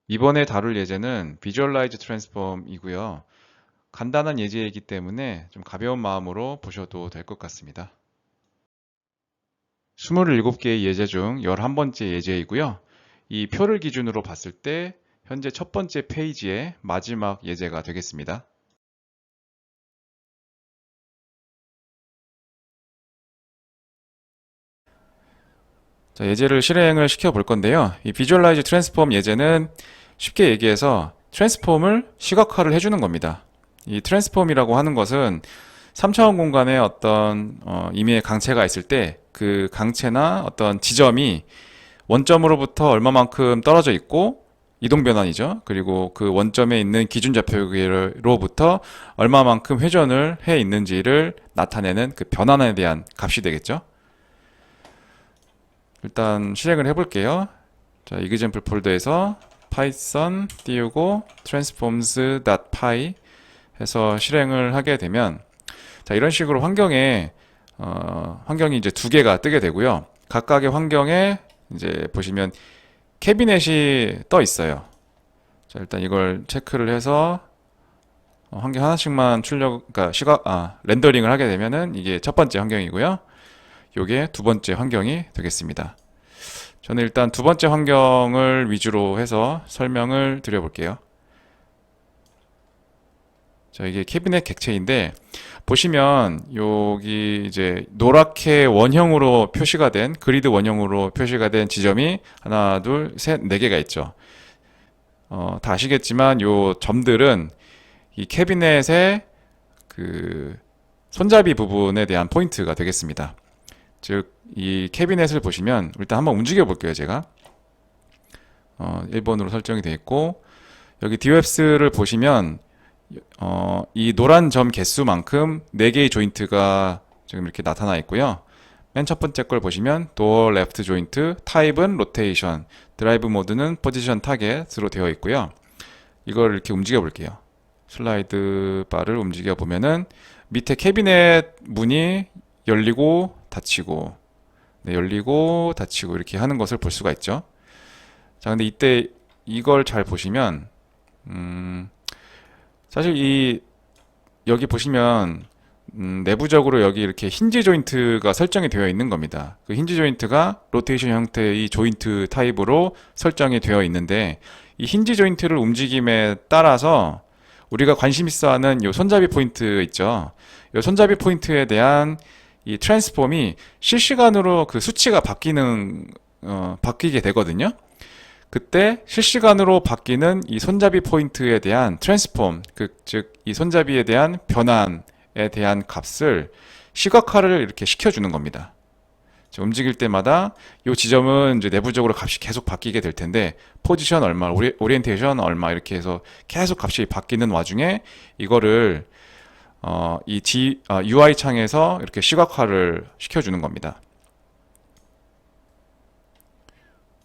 이번에 다룰 예제는 Visualize Transform이고요. 간단한 예제이기 때문에 좀 가벼운 마음으로 보셔도 될 것 같습니다. 27개의 예제 중 11번째 예제이고요. 이 표를 기준으로 봤을 때 현재 첫 번째 페이지의 마지막 예제가 되겠습니다. 자, 예제를 실행을 시켜 볼 건데요. 이 Visualize Transform 예제는 쉽게 얘기해서 트랜스폼을 시각화를 해주는 겁니다. 이 트랜스폼이라고 하는 것은 3차원 공간에 어떤 임의의 강체가 있을 때 그 강체나 어떤 지점이 원점으로부터 얼마만큼 떨어져 있고 이동 변환이죠. 그리고 그 원점에 있는 기준 좌표기로부터 얼마만큼 회전을 해 있는지를 나타내는 그 변환에 대한 값이 되겠죠. 일단 실행을 해볼게요. 자, example 폴더에서 python 띄우고 transforms.py 해서 실행을 하게 되면 자, 이런 식으로 환경이 이제 두 개가 뜨게 되고요. 각각의 환경에 이제 보시면 캐비넷이 떠 있어요. 자, 일단 이걸 체크를 해서 환경 하나씩만 그러니까 렌더링을 하게 되면은 이게 첫 번째 환경이고요. 이게 두 번째 환경이 되겠습니다. 저는 일단 두 번째 환경을 위주로 해서 설명을 드려볼게요. 자, 이게 캐비넷 객체인데 보시면 여기 이제 노랗게 원형으로 표시가 된 그리드 원형으로 표시가 된 지점이 하나, 둘, 셋, 네 개가 있죠. 다 아시겠지만 요 점들은 이 캐비넷의 그 손잡이 부분에 대한 포인트가 되겠습니다. 즉, 이 캐비넷을 보시면 일단 한번 움직여 볼게요, 제가. 1번으로 설정이 되어 있고 여기 DOFS를 보시면 이 노란 점 개수만큼 4개의 조인트가 지금 이렇게 나타나 있고요. 맨 첫 번째 걸 보시면 Door Left 조인트, 타입은 로테이션, 드라이브 모드는 포지션 타겟으로 되어 있고요. 이걸 이렇게 움직여 볼게요. 슬라이드 바를 움직여 보면은 밑에 캐비넷 문이 열리고 닫히고 네, 열리고 닫히고 이렇게 하는 것을 볼 수가 있죠. 자, 근데 이때 이걸 잘 보시면 사실 여기 보시면 내부적으로 여기 이렇게 힌지 조인트가 설정이 되어 있는 겁니다. 그 힌지 조인트가 로테이션 형태의 이 조인트 타입으로 설정이 되어 있는데 이 힌지 조인트를 움직임에 따라서 우리가 관심 있어 하는 이 손잡이 포인트 있죠. 이 손잡이 포인트에 대한 이 트랜스폼이 실시간으로 그 수치가 바뀌게 되거든요. 그때 실시간으로 바뀌는 이 손잡이 포인트에 대한 트랜스폼, 즉 이 손잡이에 대한 변환에 대한 값을 시각화를 이렇게 시켜주는 겁니다. 움직일 때마다 이 지점은 이제 내부적으로 값이 계속 바뀌게 될 텐데 포지션 얼마, 오리엔테이션 얼마 이렇게 해서 계속 값이 바뀌는 와중에 이거를 UI 창에서 이렇게 시각화를 시켜주는 겁니다.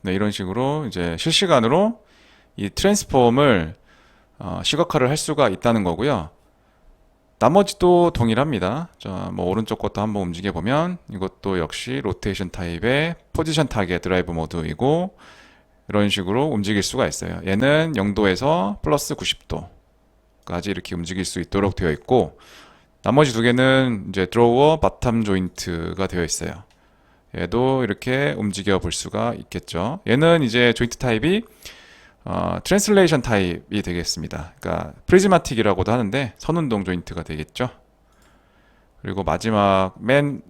네, 이런 식으로 이제 실시간으로 이 트랜스폼을 시각화를 할 수가 있다는 거고요. 나머지도 동일합니다. 자, 뭐 오른쪽 것도 한번 움직여 보면 이것도 역시 로테이션 타입의 포지션 타겟 드라이브 모드이고 이런 식으로 움직일 수가 있어요. 얘는 0도에서 플러스 90도까지 이렇게 움직일 수 있도록 되어 있고 나머지 두 개는 이제 드로워 바텀 조인트가 되어 있어요. 얘도 이렇게 움직여 볼 수가 있겠죠. 얘는 이제 조인트 타입이 트랜슬레이션 타입이 되겠습니다. 그러니까 프리즈마틱이라고도 하는데 선운동 조인트가 되겠죠. 그리고 마지막 맨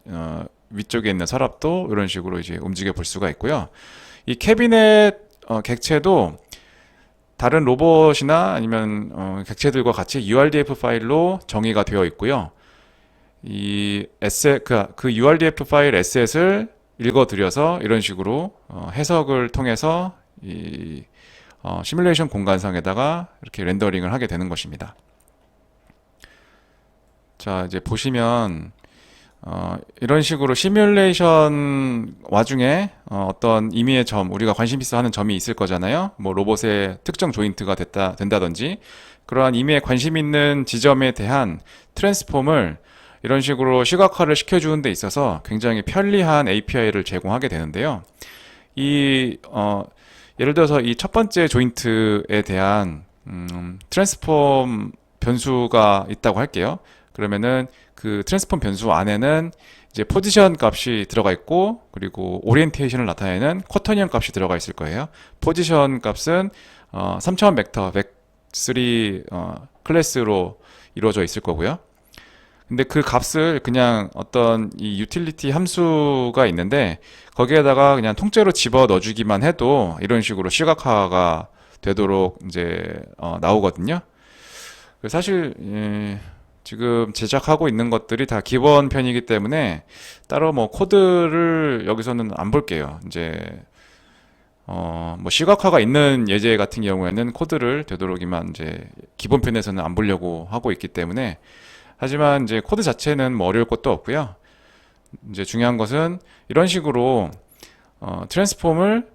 위쪽에 있는 서랍도 이런 식으로 이제 움직여 볼 수가 있고요. 이 캐비넷 객체도 다른 로봇이나 아니면 객체들과 같이 URDF 파일로 정의가 되어 있고요. 그 URDF 파일 에셋을 읽어드려서 이런 식으로 해석을 통해서 시뮬레이션 공간상에다가 이렇게 렌더링을 하게 되는 것입니다. 자, 이제 보시면 이런 식으로 시뮬레이션 와중에 어떤 임의의 점, 우리가 관심 있어 하는 점이 있을 거잖아요. 뭐 로봇의 특정 조인트가 된다든지 그러한 임의의 관심 있는 지점에 대한 트랜스폼을 이런 식으로 시각화를 시켜주는 데 있어서 굉장히 편리한 API를 제공하게 되는데요. 예를 들어서 이 첫 번째 조인트에 대한 트랜스폼 변수가 있다고 할게요. 그러면은 그 트랜스폼 변수 안에는 이제 포지션 값이 들어가 있고, 그리고 오리엔테이션을 나타내는 쿼터니언 값이 들어가 있을 거예요. 포지션 값은 3000 벡터 vec3 클래스로 이루어져 있을 거고요. 근데 그 값을 그냥 어떤 이 유틸리티 함수가 있는데 거기에다가 그냥 통째로 집어 넣어주기만 해도 이런 식으로 시각화가 되도록 이제 나오거든요. 사실 지금 제작하고 있는 것들이 다 기본 편이기 때문에 따로 뭐 코드를 여기서는 안 볼게요. 이제 뭐 시각화가 있는 예제 같은 경우에는 코드를 되도록이면 이제 기본 편에서는 안 보려고 하고 있기 때문에, 하지만 이제 코드 자체는 뭐 어려울 것도 없고요. 이제 중요한 것은 이런 식으로 트랜스폼을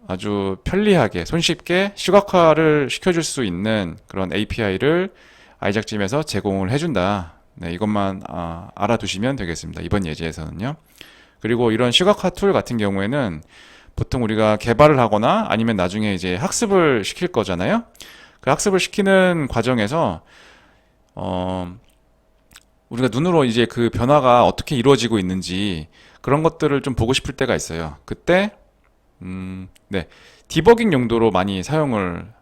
아주 편리하게 손쉽게 시각화를 시켜줄 수 있는 그런 API를 아이작짐에서 제공을 해준다. 네, 이것만 알아두시면 되겠습니다. 이번 예제에서는요. 그리고 이런 시각화 툴 같은 경우에는 보통 우리가 개발을 하거나 아니면 나중에 이제 학습을 시킬 거잖아요. 그 학습을 시키는 과정에서 우리가 눈으로 이제 그 변화가 어떻게 이루어지고 있는지 그런 것들을 좀 보고 싶을 때가 있어요. 그때 네, 디버깅 용도로 많이 사용을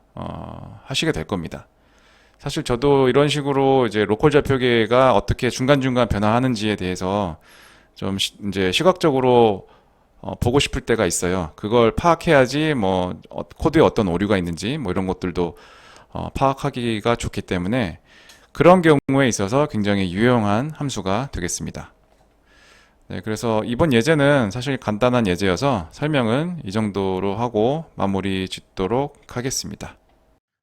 하시게 될 겁니다. 사실 저도 이런 식으로 이제 로컬 좌표계가 어떻게 중간중간 변화하는지에 대해서 좀 이제 시각적으로 보고 싶을 때가 있어요. 그걸 파악해야지 뭐 코드에 어떤 오류가 있는지 뭐 이런 것들도 파악하기가 좋기 때문에 그런 경우에 있어서 굉장히 유용한 함수가 되겠습니다. 네, 그래서 이번 예제는 사실 간단한 예제여서 설명은 이 정도로 하고 마무리 짓도록 하겠습니다.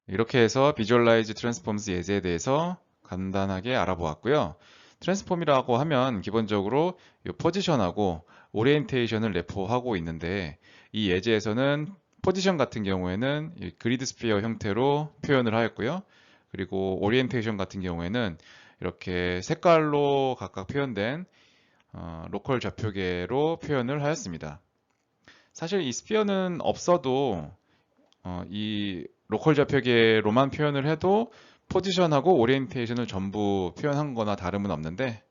이렇게 해서 비주얼라이즈 트랜스폼스 예제에 대해서 간단하게 알아보았고요. 트랜스폼이라고 하면 기본적으로 이 포지션하고 오리엔테이션을 내포하고 있는데, 이 예제에서는 포지션 같은 경우에는 이 그리드 스피어 형태로 표현을 하였고요. 그리고 오리엔테이션 같은 경우에는 이렇게 색깔로 각각 표현된 로컬 좌표계로 표현을 하였습니다. 사실 이 스피어는 없어도 이 로컬 좌표계로만 표현을 해도 포지션하고 오리엔테이션을 전부 표현한 거나 다름은 없는데,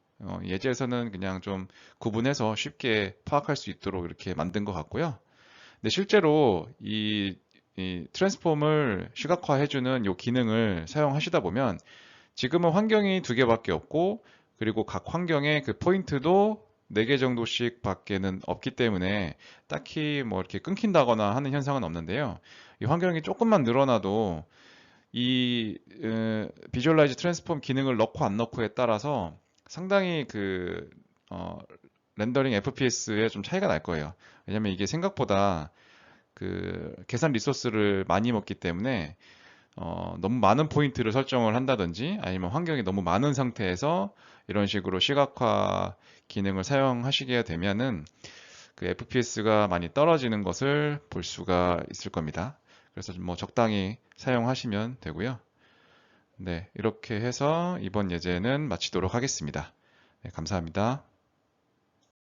예제에서는 그냥 좀 구분해서 쉽게 파악할 수 있도록 이렇게 만든 것 같고요. 근데 실제로 이 트랜스폼을 시각화해주는 이 기능을 사용하시다 보면 지금은 환경이 두 개밖에 없고, 그리고 각 환경의 그 포인트도 4개 정도씩 밖에는 없기 때문에 딱히 뭐 이렇게 끊긴다거나 하는 현상은 없는데요. 이 환경이 조금만 늘어나도 이 비주얼라이즈 트랜스폼 기능을 넣고 안 넣고에 따라서 상당히 그 렌더링 FPS에 좀 차이가 날 거예요. 왜냐면 이게 생각보다 그 계산 리소스를 많이 먹기 때문에 너무 많은 포인트를 설정을 한다든지 아니면 환경이 너무 많은 상태에서 이런 식으로 시각화 기능을 사용하시게 되면은 그 FPS가 많이 떨어지는 것을 볼 수가 있을 겁니다. 그래서 뭐 적당히 사용하시면 되고요. 네, 이렇게 해서 이번 예제는 마치도록 하겠습니다. 네, 감사합니다.